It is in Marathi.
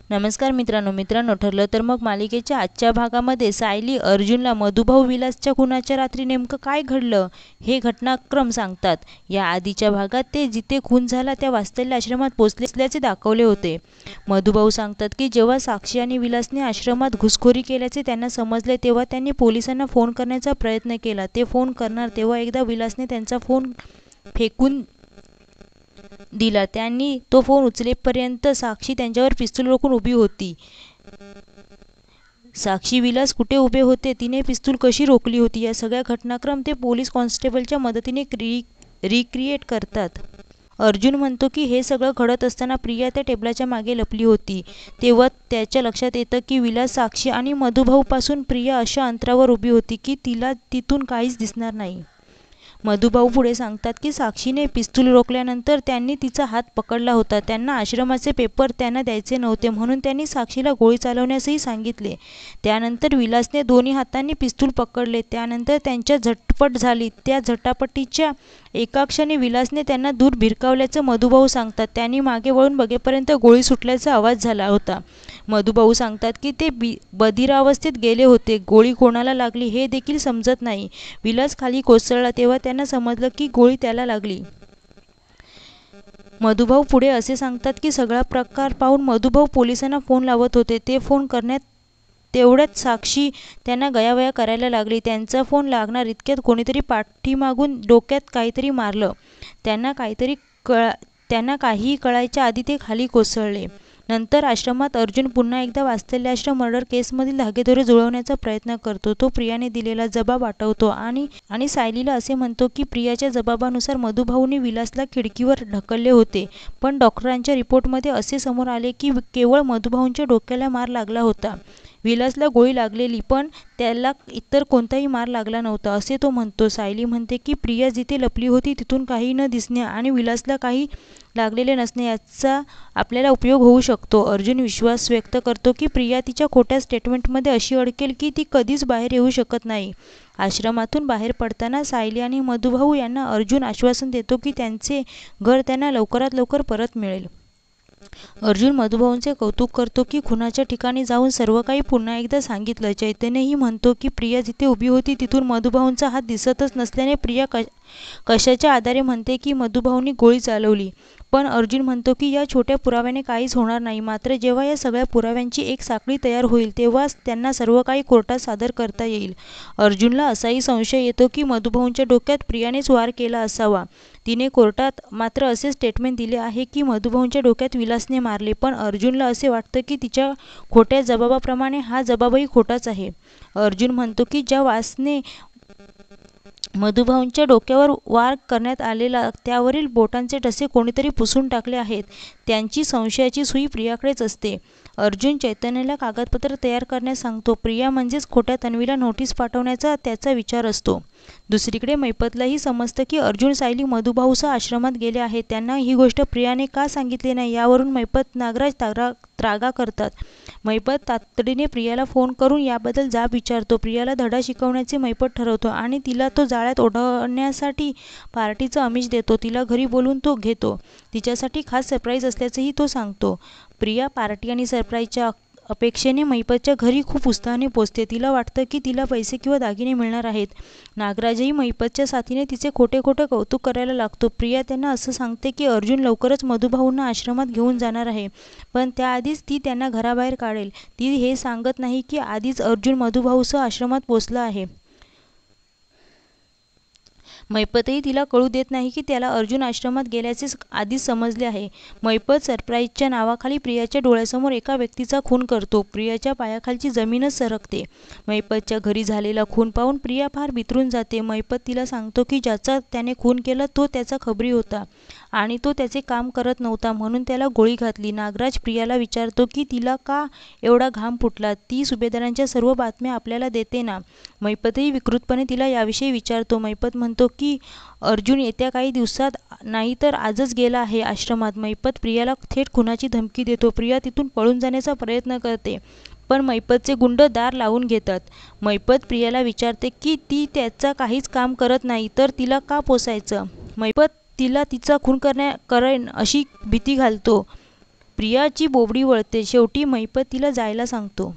नमस्कार मित्रांनो ठरलं तर मग मालिकेच्या आजच्या भागामध्ये सायली अर्जुनला मधुभाऊ विलासच्या खुनाच्या रात्री नेमकं काय घडलं हे घटनाक्रम सांगतात। या आधीच्या भागात ते जिथे खून झाला त्या वात्सल्य आश्रमात पोहोचले असल्याचे दाखवले होते। मधुभाऊ सांगतात की जेव्हा साक्षी आणि विलासने आश्रमात घुसखोरी केल्याचे त्यांना समजले तेव्हा त्यांनी पोलिसांना फोन करण्याचा प्रयत्न केला। ते फोन करणार तेव्हा एकदा विलासने त्यांचा फोन फेकून दिला। त्यांनी तो फोन उचलेपर्यंत साक्षी त्यांच्यावर पिस्तूल रोखून उभी होती। साक्षी विलास कुठे उभे होते, तिने पिस्तूल कशी रोखली होती, या सगळ्या घटनाक्रम ते पोलीस कॉन्स्टेबलच्या मदतीने रिक्रिएट करतात। अर्जुन म्हणतो की हे सगळं घडत असताना प्रिया त्या टेबलाच्या मागे लपली होती। तेव्हा त्याच्या लक्षात येतं की विलास, साक्षी आणि मधुभाऊपासून प्रिया अशा अंतरावर उभी होती की तिला तिथून काहीच दिसणार नाही। मधुभाऊ पुढे सांगतात की साक्षीने पिस्तूल रोखल्यानंतर त्यांनी तिचा हात पकडला होता। त्यांना आश्रमाचे पेपर त्यांना द्यायचे नव्हते म्हणून त्यांनी साक्षीला गोळी चालवण्यासही सांगितले। त्यानंतर विलासने दोन्ही हातांनी पिस्तूल पकडले। त्यानंतर त्यांच्यात झटपट झाली। त्या झटापटीच्या एका क्षणी विलासने त्यांना दूर भिरकावल्याचं मधुभाऊ सांगतात। त्यांनी मागे वळून बघेपर्यंत गोळी सुटल्याचा आवाज झाला होता। मधुभाऊ सांगतात की ते बधिरावस्थेत गेले होते। गोळी कोणाला लागली हे देखील समजत नाही। विलास खाली कोसळला तेव्हा त्यांना समजलं की गोळी त्याला लागली। मधुभाऊ पुढे असे सांगतात की सगळा प्रकार पाहून मधुभाऊ पोलिसांना फोन लावत होते। ते फोन करण्यात तेवढ्यात साक्षी त्यांना गयावया करायला लागली। त्यांचा फोन लागणार इतक्यात कोणीतरी पाठीमागून डोक्यात काहीतरी मारलं। त्यांना काहीही कळायच्या आधी ते खाली कोसळले। नंतर आश्रमात अर्जुन पुन्हा एकदा वात्सल्याश्रम मर्डर केसमधील धागेदोरे जुळवण्याचा प्रयत्न करतो। तो प्रियाने दिलेला जबाब आठवतो आणि सायलीला असे म्हणतो की प्रियाच्या जबाबानुसार मधुभाऊने विलासला खिडकीवर ढकलले होते, पण डॉक्टरांच्या रिपोर्टमध्ये असे समोर आले की केवळ मधुभाऊंच्या डोक्याला मार लागला होता। विलासला गोळी लागलेली, पण त्याला इतर कोणताही मार लागला नव्हता असे तो म्हणतो। सायली म्हणते की प्रिया जिथे लपली होती तिथून काही न दिसणे आणि विलासला काही लागलेले नसणे याचा आपल्याला उपयोग होऊ शकतो। अर्जुन विश्वास व्यक्त करतो की प्रिया तिच्या खोट्या स्टेटमेंटमध्ये अशी अडकेल की ती कधीच बाहेर येऊ शकत नाही। आश्रमातून बाहेर पडताना सायली आणि मधुभाऊ यांना अर्जुन आश्वासन देतो की त्यांचे घर त्यांना लवकरात लवकर परत मिळेल। अर्जुन मधुभाऊंचे कौतुक करतो की खुनाच्या ठिकाणी जाऊन सर्व काही पुन्हा एकदा सांगितलं। चैतन्यही म्हणतो की प्रिया जिथे उभी होती तिथून मधुभाऊंचा हात दिसतच नसल्याने प्रिया कशाच्या आधारे म्हणते की मधुभाऊंनी गोळी चालवली। पण अर्जुन म्हणतो की या छोट्या पुराव्याने काहीच होणार नाही। मात्र जेव्हा या सगळ्या पुराव्यांची एक साखळी तयार होईल तेव्हाच त्यांना सर्व काही कोर्टात सादर करता येईल। अर्जुनला असाही संशय येतो की मधुभाऊंच्या डोक्यात प्रियानेच वार केला असावा। तिने कोर्टात मात्र असे स्टेटमेंट दिले आहे की मधुभाऊंच्या डोक्यात विलासने मारले, पण अर्जुनला असे वाटतं की तिच्या खोट्या जबाबाप्रमाणे हा जबाबही खोटाच आहे। अर्जुन म्हणतो की ज्या वासने मधुभाऊंच्या डोक्यावर वार करण्यात आलेला त्यावरील बोटांचे ठसे कोणीतरी पुसून टाकले आहेत। त्यांची संशयाची सुई प्रियाकडेच असते। अर्जुन चैतन्यला कागदपत्र तयार करण्यास सांगतो। प्रिया म्हणजेच खोट्या तन्वीला नोटीस पाठवण्याचा त्याचा विचार असतो। दुसरीकडे मैपतलाही समजतं की अर्जुन सायली मधुभाऊसह आश्रमात गेले आहेत। त्यांना ही गोष्ट प्रियाने का सांगितली नाही यावरून मैपत नागराज त्रागा करतात। मैपत तातडीने प्रियाला फोन करून याबद्दल जाब विचारतो। प्रियाला धडा शिकवण्याचे मैपत ठरवतो आणि तिला तो जाळ्यात ओढवण्यासाठी पार्टीचं आमिष देतो। तिला घरी बोलून तो घेतो। तिच्यासाठी खास सरप्राईज असल्याचंही तो सांगतो। प्रिया पार्टी आणि सरप्राईजच्या अपेक्षेने मैपतच्या घरी खूप उत्साहाने पोचते। तिला वाटतं की तिला पैसे किंवा दागिने मिळणार आहेत। नागराजही मैपतच्या साथीने तिचे खोटे कौतुक करायला लागतो। प्रिया त्यांना असं सांगते की अर्जुन लवकरच मधुभाऊंना आश्रमात घेऊन जाणार आहे, पण त्याआधीच ती त्यांना घराबाहेर काढेल। ती हे सांगत नाही की आधीच अर्जुन मधुभाऊसह आश्रमात पोचला आहे। मैपतही तिला कळू देत नाही की त्याला अर्जुन आश्रमात गेल्याचे आधीच समजले आहे। मैपत सरप्राईजच्या नावाखाली प्रियाच्या डोळ्यासमोर एका व्यक्तीचा खून करतो। प्रियाच्या पायाखालची जमीनच सरकते। मैपतच्या घरी झालेला खून पाहून प्रिया फार बिथरून जाते। मैपत तिला सांगतो की ज्याचा त्याने खून केला तो त्याचा खबरी होता आणि तो त्याचे काम करत नव्हता म्हणून त्याला गोळी घातली। नागराज प्रियाला विचारतो की तिला का एवढा घाम फुटला, ती सुभेदारांच्या सर्व बातम्या आपल्याला देते ना। मैपतही विकृतपणे तिला याविषयी विचारतो। मैपत म्हणतो की अर्जुन येत्या काही दिवसात नाही तर आजच गेला आहे आश्रमात। मैपत प्रियाला थेट खुनाची धमकी देतो। प्रिया तिथून पळून जाण्याचा प्रयत्न करते, पण मैपतचे गुंड दार लावून घेतात। मैपत प्रियाला विचारते की ती त्याचा काहीच काम करत नाही तर तिला का पोसायचं। मैपत तिला तिचा खून करेन अशी भीती घालतो। प्रियाची बोबडी वळते. शेवटी महिपत तिला जायला सांगतो.